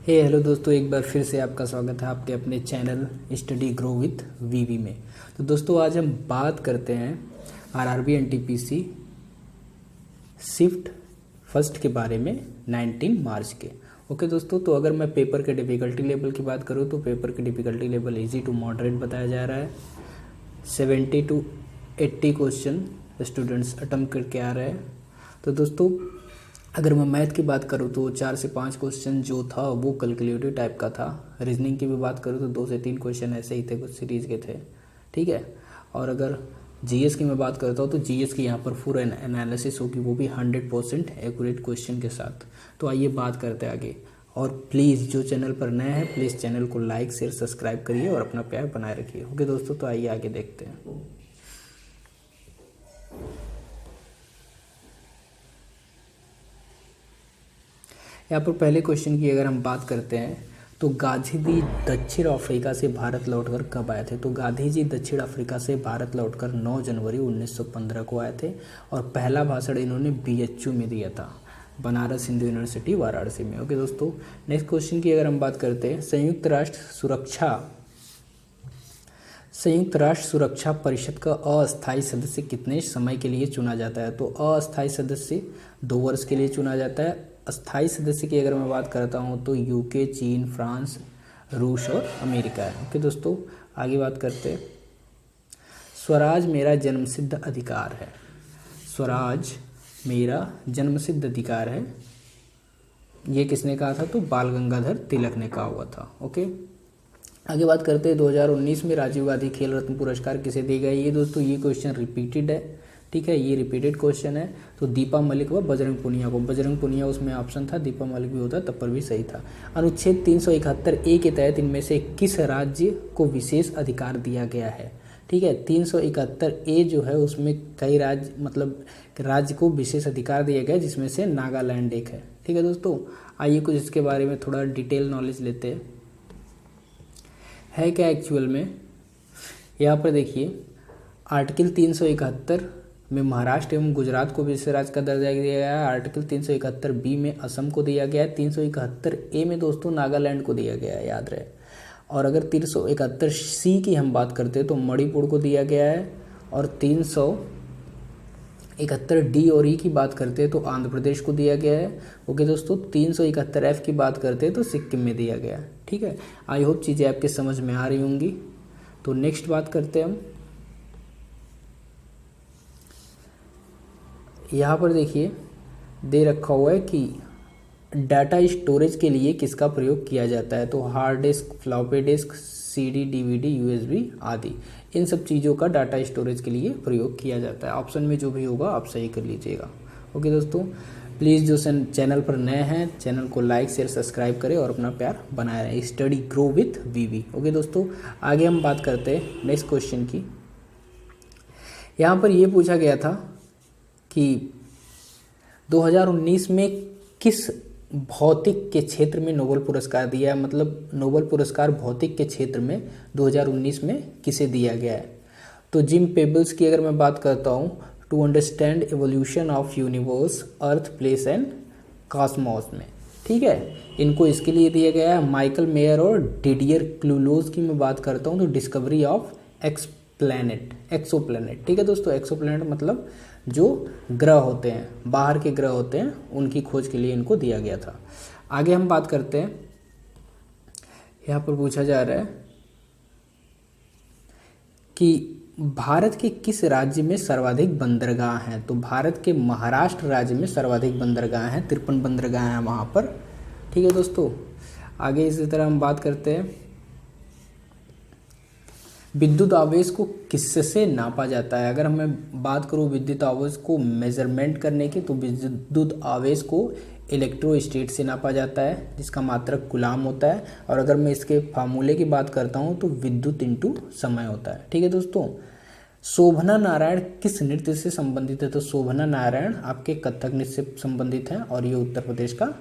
Hello दोस्तों, एक बार फिर से आपका स्वागत है आपके अपने चैनल स्टडी ग्रो विथ वीवी में। तो दोस्तों आज हम बात करते हैं आरआरबी एनटीपीसी शिफ्ट फर्स्ट के बारे में 19 मार्च के। ओके दोस्तों, तो अगर मैं पेपर के डिफ़िकल्टी लेवल की बात करूँ तो पेपर की difficulty level easy to moderate बताया जा रहा है। 70 to 80 क्वेश्चन स्टूडेंट्स अटेम्प्ट करके आ रहे हैं। तो दोस्तों अगर मैं मैथ की बात करूँ तो 4 से 5 क्वेश्चन जो था वो कैलकुलेटिव टाइप का था। रीजनिंग की भी बात करूँ तो 2 से 3 क्वेश्चन ऐसे ही थे, कुछ सीरीज़ के थे, ठीक है। और अगर जीएस की मैं बात करता हूँ तो जीएस की यहाँ पर पूरा एनालिसिस होगी, वो भी 100% एक्यूरेट क्वेश्चन के साथ। तो आइए बात करते हैं आगे। और प्लीज़ जो चैनल पर नए हैं प्लीज़ चैनल को लाइक शेयर सब्सक्राइब करिए और अपना प्यार बनाए रखिए। ओके दोस्तों, तो आइए आगे देखते हैं। यहाँ पर पहले क्वेश्चन की अगर हम बात करते हैं तो गांधी जी दक्षिण अफ्रीका से भारत लौटकर कब आए थे। तो गांधी जी दक्षिण अफ्रीका से भारत लौटकर 9 जनवरी 1915 को आए थे और पहला भाषण इन्होंने बीएचयू में दिया था, बनारस हिंदू यूनिवर्सिटी वाराणसी में। ओके दोस्तों, नेक्स्ट क्वेश्चन की अगर हम बात करते हैं संयुक्त राष्ट्र सुरक्षा परिषद का अस्थायी सदस्य कितने समय के लिए चुना जाता है। तो अस्थायी सदस्य 2 वर्ष के लिए चुना जाता है। अस्थायी सदस्य की अगर मैं बात करता हूँ तो यूके, चीन, फ्रांस, रूस और अमेरिका है। ओके दोस्तों, आगे बात करते हैं। स्वराज मेरा जन्मसिद्ध अधिकार है। स्वराज मेरा जन्मसिद्ध अधिकार है, ये किसने कहा था। तो बाल गंगाधर तिलक ने कहा हुआ था। ओके, आगे बात करते हैं 2019 में राजीव गांधी खेल रत्न पुरस्कार किसे दिए गए। ये दोस्तों ये क्वेश्चन रिपीटेड है, ठीक है, ये रिपीटेड क्वेश्चन है। तो दीपा मलिक व बजरंग पुनिया को, बजरंग पुनिया उसमें ऑप्शन था, दीपा मलिक भी होता तब पर भी सही था। अनुच्छेद 371 के तहत इनमें से किस राज्य को विशेष अधिकार दिया गया है। ठीक है, 371 जो है उसमें कई राज्य मतलब राज्य को विशेष अधिकार दिया गया जिसमें से नागालैंड एक है। ठीक है दोस्तों, आइए कुछ इसके बारे में थोड़ा डिटेल नॉलेज लेते हैं। है क्या एक्चुअल में, यहाँ पर देखिए आर्टिकल 371 में महाराष्ट्र एवं गुजरात को विशेष राज्य का दर्जा दिया गया है। आर्टिकल 371 बी में असम को दिया गया है। 371 ए में दोस्तों नागालैंड को दिया गया है, याद रहे। और अगर 371 सी की हम बात करते हैं तो मणिपुर को दिया गया है। और 371 डी और ई की बात करते हैं तो आंध्र प्रदेश को दिया गया है। ओके दोस्तों, 371 एफ की बात करते हैं तो सिक्किम में दिया गया है। ठीक है, आई होप चीज़ें आपके समझ में आ रही होंगी। तो नेक्स्ट बात करते हैं हम। यहाँ पर देखिए दे रखा हुआ है कि डाटा स्टोरेज के लिए किसका प्रयोग किया जाता है। तो hard disk, floppy disk, CD, DVD, USB आदि, इन सब चीज़ों का डाटा स्टोरेज के लिए प्रयोग किया जाता है। ऑप्शन में जो भी होगा आप सही कर लीजिएगा। ओके दोस्तों, प्लीज़ जो चैनल पर नए हैं चैनल को लाइक शेयर सब्सक्राइब करें और अपना प्यार बनाए रहें। Study grow with VV. Okay दोस्तों, आगे हम बात करते हैं नेक्स्ट क्वेश्चन की। यहाँ पर ये पूछा गया था कि 2019 में किस भौतिक के क्षेत्र में नोबेल पुरस्कार दिया है, मतलब नोबेल पुरस्कार भौतिक के क्षेत्र में 2019 में किसे दिया गया है। तो जिम पेबल्स की अगर मैं बात करता हूँ to understand evolution of universe, earth, place and cosmos में, ठीक है, इनको इसके लिए दिया गया है। माइकल मेयर और डिडियर क्लूलोज की मैं बात करता हूँ तो डिस्कवरी ऑफ एक्सोप्लैनेट। ठीक है दोस्तों, एक्सोप्लैनेट मतलब जो ग्रह होते हैं, बाहर के ग्रह होते हैं, उनकी खोज के लिए इनको दिया गया था। आगे हम बात करते हैं। यहाँ पर पूछा जा रहा है कि भारत के किस राज्य में सर्वाधिक बंदरगाह हैं। तो भारत के महाराष्ट्र राज्य में सर्वाधिक बंदरगाह हैं, 53 बंदरगाह हैं वहाँ पर। ठीक है दोस्तों, आगे इसी तरह हम बात करते हैं। विद्युत आवेश को किससे नापा जाता है। अगर मैं बात करूँ विद्युत आवेश को मेजरमेंट करने की तो विद्युत आवेश को इलेक्ट्रोस्टेट से नापा जाता है जिसका मात्रक कूलाम होता है। और अगर मैं इसके फार्मूले की बात करता हूँ तो विद्युत इंटू समय होता है। ठीक है दोस्तों, शोभना नारायण किस नृत्य से संबंधित है। तो शोभना नारायण आपके कथक नृत्य से संबंधित हैं और ये उत्तर प्रदेश का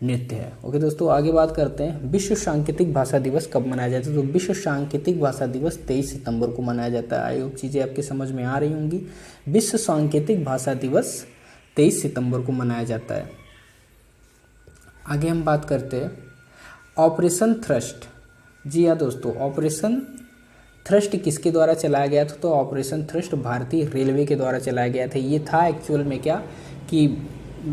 नृत्य है। ओके दोस्तों, आगे बात करते हैं। विश्व सांकेतिक भाषा दिवस कब मनाया जाता है। तो विश्व सांकेतिक भाषा दिवस 23 सितंबर को मनाया जाता है। आई होप चीज़ें आपके समझ में आ रही होंगी। विश्व सांकेतिक भाषा दिवस 23 सितंबर को मनाया जाता है। आगे हम बात करते हैं ऑपरेशन थ्रस्ट, जी हाँ दोस्तों, ऑपरेशन थ्रस्ट किसके द्वारा चलाया गया था? तो ऑपरेशन थ्रस्ट भारतीय रेलवे के द्वारा चलाया गया था। ये था एक्चुअल में क्या कि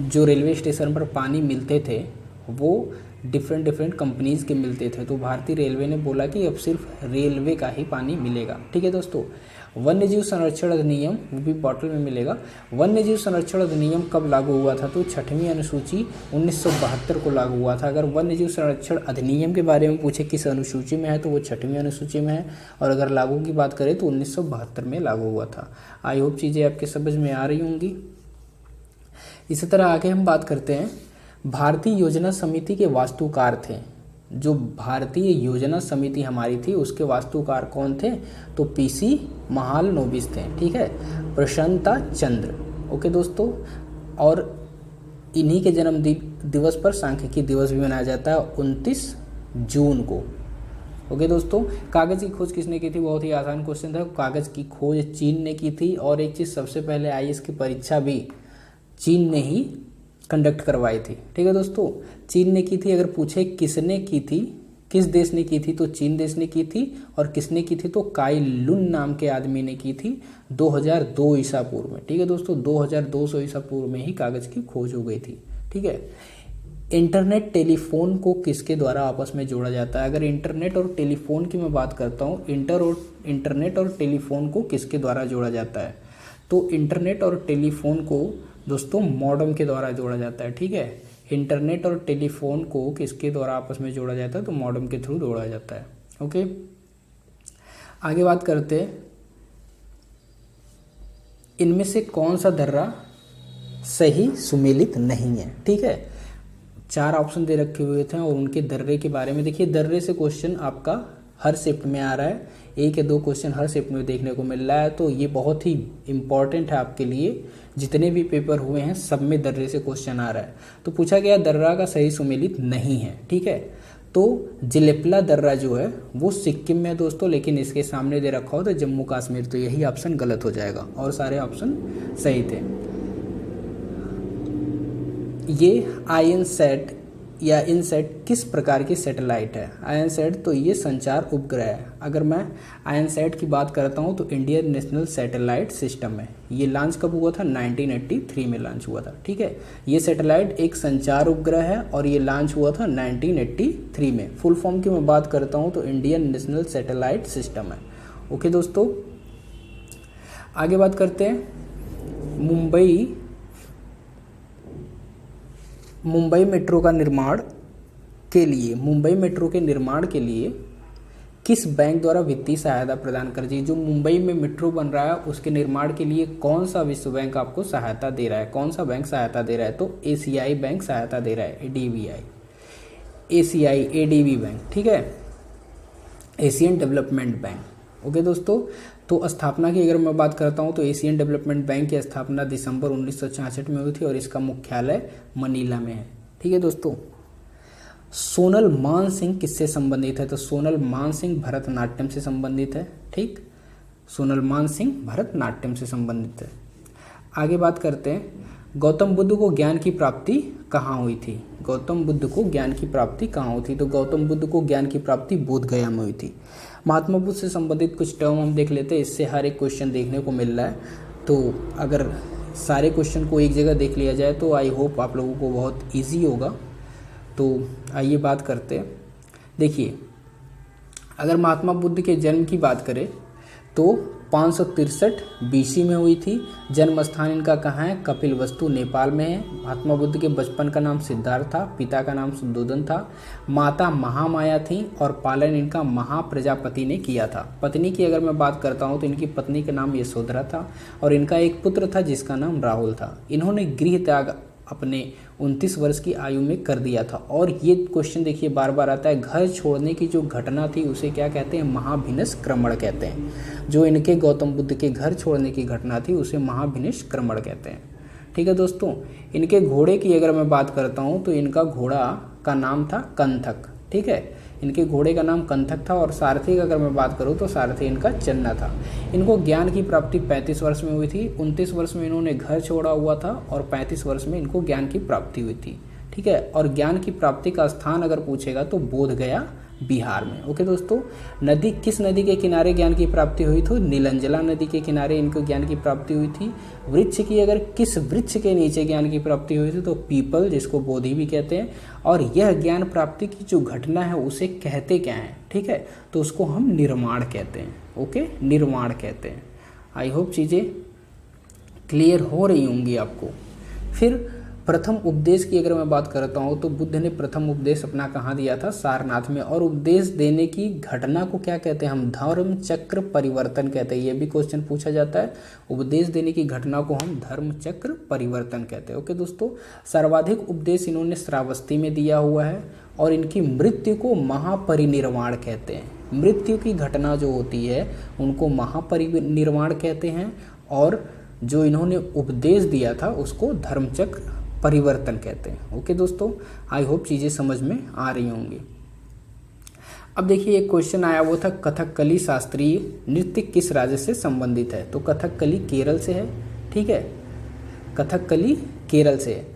जो रेलवे स्टेशन पर पानी मिलते थे वो डिफरेंट कंपनीज़ के मिलते थे, तो भारतीय रेलवे ने बोला कि अब सिर्फ रेलवे का ही पानी मिलेगा। ठीक है दोस्तों। वन्यजीव संरक्षण अधिनियम, वो भी बॉटल में मिलेगा। वन्यजीव संरक्षण अधिनियम कब लागू हुआ था? तो 6वीं अनुसूची 1972 को लागू हुआ था। अगर वन्यजीव संरक्षण अधिनियम के बारे में पूछे किस अनुसूची में है तो वो 6वीं अनुसूची में है, और अगर लागू की बात करें तो 1972 में लागू हुआ था। आई होप चीज़ें आपके समझ में आ रही होंगी। इसी तरह आगे हम बात करते हैं, भारतीय योजना समिति के वास्तुकार थे। जो भारतीय योजना समिति हमारी थी उसके वास्तुकार कौन थे? तो पीसी महालनोबिस थे। ठीक है, प्रसन्नता चंद्र। ओके दोस्तों, और इन्हीं के जन्म दिवस पर सांख्यिकी दिवस भी मनाया जाता है 29 जून को। ओके दोस्तों, कागज़ की खोज किसने की थी? बहुत ही आसान क्वेश्चन था। कागज़ की खोज चीन ने की थी, और एक चीज़ सबसे पहले आईएएस की परीक्षा भी चीन ने ही कंडक्ट करवाई थी। ठीक है दोस्तों, चीन ने की थी। अगर पूछे किसने की थी, किस देश ने की थी, तो चीन देश ने की थी। और किसने की थी? तो काई लुन नाम के आदमी ने की थी 2002 ईसा पूर्व में। ठीक है दोस्तों, 2200 ईसा पूर्व में ही कागज़ की खोज हो गई थी। ठीक है। इंटरनेट टेलीफोन को किसके द्वारा आपस में जोड़ा जाता है? अगर इंटरनेट और टेलीफोन की मैं बात करता हूँ, इंटरनेट और टेलीफोन को किसके द्वारा जोड़ा जाता है? तो इंटरनेट और टेलीफोन को दोस्तों मॉडेम के द्वारा जोड़ा जाता है। ठीक है, इंटरनेट और टेलीफोन को किसके द्वारा आपस में जोड़ा जाता है? तो मॉडेम के थ्रू जोड़ा जाता है। ओके, आगे बात करते हैं, इनमें से कौन सा दर्रा सही सुमेलित नहीं है? ठीक है, 4 ऑप्शन दे रखे हुए थे और उनके दर्रे के बारे में देखिए। दर्रे से क्वेश्चन आपका हर शिफ्ट में आ रहा है, 1 या 2 क्वेश्चन हर शिफ्ट में देखने को मिल रहा है, तो ये बहुत ही इम्पॉर्टेंट है आपके लिए। जितने भी पेपर हुए हैं सब में दर्रे से क्वेश्चन आ रहा है। तो पूछा गया दर्रा का सही सुमेलित नहीं है। ठीक है, तो जिलेपला दर्रा जो है वो सिक्किम में है दोस्तों, लेकिन इसके सामने दे रखा हो तो जम्मू कश्मीर, तो यही ऑप्शन गलत हो जाएगा और सारे ऑप्शन सही थे। ये आयनसैट या इनसैट किस प्रकार की सैटेलाइट है? आयनसैट तो ये संचार उपग्रह है। अगर मैं आयनसैट की बात करता हूँ तो इंडियन नेशनल सैटेलाइट सिस्टम है। ये लॉन्च कब हुआ था? 1983 में लॉन्च हुआ था। ठीक है, ये सैटेलाइट एक संचार उपग्रह है और ये लॉन्च हुआ था 1983 में। फुल फॉर्म की मैं बात करता हूँ तो इंडियन नेशनल सैटेलाइट सिस्टम है। ओके दोस्तों, आगे बात करते हैं, मुंबई मेट्रो का निर्माण के लिए, मुंबई मेट्रो के निर्माण के लिए किस बैंक द्वारा वित्तीय सहायता प्रदान कर दी? जो मुंबई में मेट्रो बन रहा है उसके निर्माण के लिए कौन सा विश्व बैंक आपको सहायता दे रहा है? कौन सा बैंक सहायता दे रहा है? तो एशियाई बैंक सहायता दे रहा है, एडीबी बैंक। ठीक है, एशियन डेवलपमेंट बैंक। ओके दोस्तों, तो स्थापना की अगर मैं बात करता हूं तो एशियन डेवलपमेंट बैंक की स्थापना दिसंबर 1966 में हुई थी और इसका मुख्यालय मनीला में है। ठीक है दोस्तों, सोनल मानसिंह किससे संबंधित है? तो सोनल मानसिंह भरतनाट्यम से संबंधित है। ठीक, सोनल मानसिंह भरतनाट्यम से संबंधित है। आगे बात करते हैं, गौतम बुद्ध को ज्ञान की प्राप्ति कहाँ हुई थी? गौतम बुद्ध को ज्ञान की प्राप्ति कहाँ हुई थी? तो गौतम बुद्ध को ज्ञान की प्राप्ति बोध गया में हुई थी। महात्मा बुद्ध से संबंधित कुछ टर्म हम देख लेते हैं, इससे हर एक क्वेश्चन देखने को मिल रहा है। तो अगर सारे क्वेश्चन को एक जगह देख लिया जाए तो आई होप आप लोगों को बहुत ईजी होगा। तो आइए बात करते हैं। देखिए, अगर महात्मा बुद्ध के जन्म की बात करें तो 563 BC में हुई थी। जन्म स्थान इनका कहाँ है? कपिलवस्तु नेपाल में है। महात्मा बुद्ध के बचपन का नाम सिद्धार्थ था, पिता का नाम शुद्धोदन था, माता महामाया थी और पालन इनका महाप्रजापति ने किया था। पत्नी की अगर मैं बात करता हूँ तो इनकी पत्नी का नाम यशोधरा था और इनका एक पुत्र था जिसका नाम राहुल था। इन्होंने गृह त्याग अपने 29 वर्ष की आयु में कर दिया था। और ये क्वेश्चन देखिए बार बार आता है, घर छोड़ने की जो घटना थी उसे क्या कहते हैं? महाभिनिष्क्रमण कहते हैं। जो इनके गौतम बुद्ध के घर छोड़ने की घटना थी उसे महाभिनिष्क्रमण कहते हैं। ठीक है दोस्तों, इनके घोड़े की अगर मैं बात करता हूँ तो इनका घोड़ा का नाम था कंथक। ठीक है, इनके घोड़े का नाम कंथक था। और सारथी की अगर मैं बात करूँ तो सारथी इनका चन्ना था। इनको ज्ञान की प्राप्ति 35 वर्ष में हुई थी। 29 वर्ष में इन्होंने घर छोड़ा हुआ था और 35 वर्ष में इनको ज्ञान की प्राप्ति हुई थी। ठीक ठीक है। और ज्ञान की प्राप्ति का स्थान अगर पूछेगा तो बोध गया बिहार में। ओके दोस्तों, नदी किस नदी के किनारे ज्ञान की प्राप्ति हुई थी? नीलंजला नदी के किनारे इनको ज्ञान की प्राप्ति हुई थी। वृक्ष की अगर किस वृक्ष के नीचे ज्ञान की प्राप्ति हुई थी? तो पीपल, जिसको बोधि भी कहते हैं। और यह ज्ञान प्राप्ति की जो घटना है उसे कहते क्या है? ठीक है, तो उसको हम निर्माण कहते हैं। ओके, निर्माण कहते हैं। आई होप चीज़ें क्लियर हो रही होंगी आपको। फिर प्रथम उपदेश की अगर मैं बात करता हूँ तो बुद्ध ने प्रथम उपदेश अपना कहाँ दिया था? सारनाथ में। और उपदेश देने की घटना को क्या कहते हैं? हम धर्म चक्र परिवर्तन कहते हैं। ये भी क्वेश्चन पूछा जाता है। उपदेश देने की घटना को हम धर्म चक्र परिवर्तन कहते हैं। ओके दोस्तों, सर्वाधिक उपदेश इन्होंने श्रावस्ती में दिया हुआ है। और इनकी मृत्यु को महापरिनिर्वाण कहते हैं। मृत्यु की घटना जो होती है उनको महापरिनिर्वाण कहते हैं। और जो इन्होंने उपदेश दिया था उसको धर्मचक्र परिवर्तन कहते हैं। ओके दोस्तों, आई होप चीज़ें समझ में आ रही होंगी। अब देखिए एक क्वेश्चन आया, वो था कथकली शास्त्रीय नृत्य किस राज्य से संबंधित है? तो कथकली केरल से है। ठीक है, कथकली केरल से है।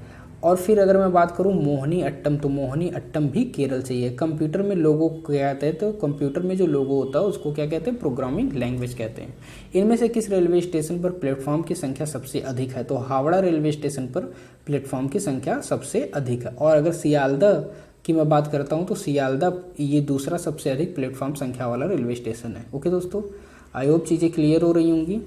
और फिर अगर मैं बात करूं मोहिनी अट्टम, तो मोहिनी अट्टम भी केरल से ही है। कंप्यूटर में लोगो क्या कहते हैं? तो कंप्यूटर में जो लोगो होता है उसको क्या कहते हैं? प्रोग्रामिंग लैंग्वेज कहते हैं। इनमें से किस रेलवे स्टेशन पर प्लेटफॉर्म की संख्या सबसे अधिक है? तो हावड़ा रेलवे स्टेशन पर प्लेटफॉर्म की संख्या सबसे अधिक है। और अगर सियालदह की मैं बात करता हूँ तो सियालदह ये दूसरा सबसे अधिक प्लेटफॉर्म संख्या वाला रेलवे स्टेशन है। ओके दोस्तों, आई होप चीज़ें क्लियर हो रही होंगी।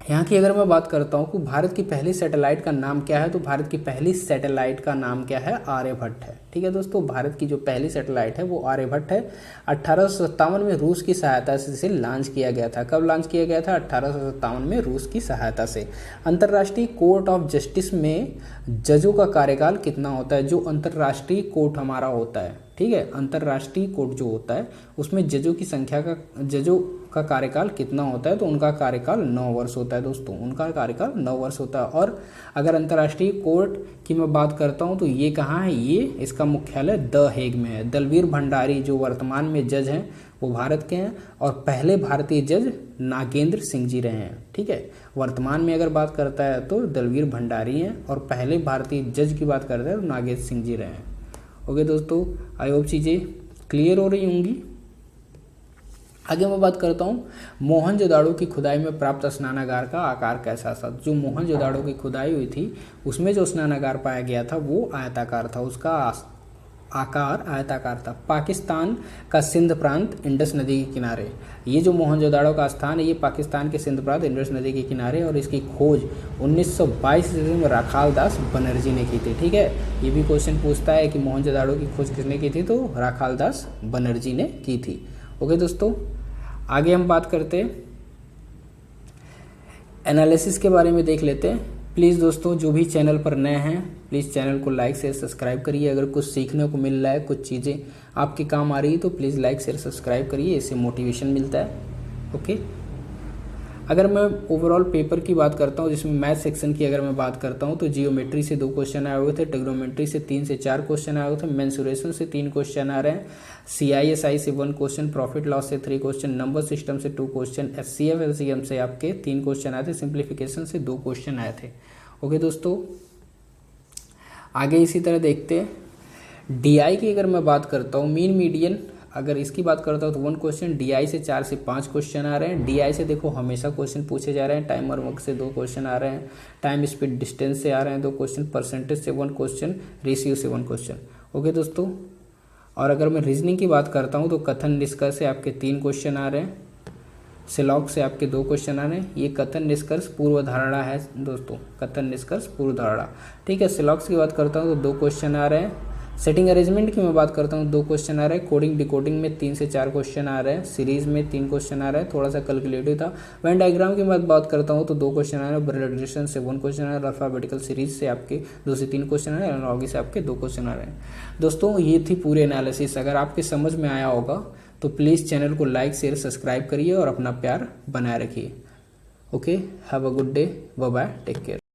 यहाँ की अगर मैं बात करता हूँ कि भारत की पहली सैटेलाइट का नाम क्या है? तो भारत की पहली सैटेलाइट का नाम क्या है? आर्यभट्ट है। ठीक है दोस्तों, भारत की जो पहली सैटेलाइट है वो आर्यभट्ट है। 1857 में रूस की सहायता से इसे लॉन्च किया गया था। कब लॉन्च किया गया था? 1857 में रूस की सहायता से। अंतर्राष्ट्रीय कोर्ट ऑफ जस्टिस में जजों का कार्यकाल कितना होता है? जो अंतर्राष्ट्रीय कोर्ट हमारा होता है, ठीक है, अंतर्राष्ट्रीय कोर्ट जो होता है उसमें जजों का कार्यकाल कितना होता है? तो उनका कार्यकाल 9 वर्ष होता है दोस्तों। उनका कार्यकाल 9 वर्ष होता है। और अगर अंतर्राष्ट्रीय कोर्ट की मैं बात करता हूँ तो ये कहाँ है? ये इसका मुख्यालय द हेग में है। दलवीर भंडारी जो वर्तमान में जज हैं वो भारत के हैं। और पहले भारतीय जज नागेंद्र सिंह जी रहे हैं। ठीक है, वर्तमान में अगर बात करता है तो दलवीर भंडारी हैं। और पहले भारतीय जज की बात करता है तो नागेंद्र सिंह जी रहे हैं। ओके दोस्तों, आई होप चीज़ें क्लियर हो रही होंगी। आगे मैं बात करता हूँ मोहनजोदाड़ो की खुदाई में प्राप्त स्नानागार का आकार कैसा था? जो मोहनजोदाड़ो की खुदाई हुई थी उसमें जो स्नानागार पाया गया था वो आयताकार था। उसका आकार आयताकार था। पाकिस्तान का सिंध प्रांत इंडस नदी के किनारे। ये जो मोहनजोदाड़ो का स्थान है ये पाकिस्तान के सिंध प्रांत इंडस नदी के किनारे। और इसकी खोज 1922 ईस्वी में राखाल दास बनर्जी ने की थी। ठीक है, ये भी क्वेश्चन पूछता है कि मोहनजोदाड़ो की खोज किसने की थी? तो राखाल दास बनर्जी ने की थी। ओके दोस्तों, आगे हम बात करते हैं एनालिसिस के बारे में, देख लेते हैं। प्लीज़ दोस्तों जो भी चैनल पर नए हैं प्लीज़ चैनल को लाइक शेयर सब्सक्राइब करिए। अगर कुछ सीखने को मिल रहा है, कुछ चीज़ें आपके काम आ रही है तो प्लीज़ लाइक शेयर सब्सक्राइब करिए, इससे मोटिवेशन मिलता है। ओके, अगर मैं ओवरऑल पेपर की बात करता हूँ जिसमें मैथ सेक्शन की अगर मैं बात करता हूँ तो जियोमेट्री से 2 क्वेश्चन आए हुए थे, ट्रिग्नोमेट्री से 3 से 4 क्वेश्चन आए हुए थे, मेंसुरेशन से 3 क्वेश्चन आ रहे हैं, CISI से 1 क्वेश्चन, प्रॉफिट लॉस से 3 क्वेश्चन, नंबर सिस्टम से 2 क्वेश्चन, SCF LCM से आपके 3 क्वेश्चन आए थे, सिंप्लीफिकेशन से 2 क्वेश्चन आए थे। ओके दोस्तों, आगे इसी तरह देखते हैं DI की अगर मैं बात करता हूँ, मीन मीडियन अगर इसकी बात करता हूँ तो 1 क्वेश्चन, DI से 4 से 5 क्वेश्चन आ रहे हैं। DI से देखो हमेशा क्वेश्चन पूछे जा रहे हैं। टाइम और वर्क से 2 क्वेश्चन आ रहे हैं, टाइम स्पीड डिस्टेंस से आ रहे हैं 2 क्वेश्चन, परसेंटेज से 1 क्वेश्चन, रेशियो से 1 क्वेश्चन। ओके दोस्तों, और अगर मैं रीजनिंग की बात करता हूँ तो कथन निष्कर्ष से आपके 3 क्वेश्चन आ रहे हैं, सिलॉक से आपके 2 क्वेश्चन आ रहे हैं। ये कथन निष्कर्ष पूर्व धारणा है दोस्तों, कथन निष्कर्ष पूर्व धारणा। ठीक है, सिलॉक्स की बात करता हूँ तो 2 क्वेश्चन आ रहे हैं। सेटिंग अरेंजमेंट की मैं बात करता हूँ 2 क्वेश्चन आ रहे हैं। कोडिंग डिकोडिंग में 3 से 4 क्वेश्चन आ रहे हैं। सीरीज में 3 क्वेश्चन आ रहे हैं, थोड़ा सा कैलकुलेटिव था। वेन डायग्राम की मैं बात करता हूँ तो 2 क्वेश्चन आ रहे हैं। ब्लड रिलेशन से 1 क्वेश्चन आ रहा है। अल्फाबेटिकल सीरीज से आपके 2 से 3 क्वेश्चन आ रहे हैं। एनालॉजी से आपके 2 क्वेश्चन आ रहे हैं। दोस्तों ये थी पूरी एनालिसिस। अगर आपके समझ में आया होगा तो प्लीज़ चैनल को लाइक शेयर सब्सक्राइब करिए और अपना प्यार बनाए रखिए। Okay, have a good day, bye bye, take care.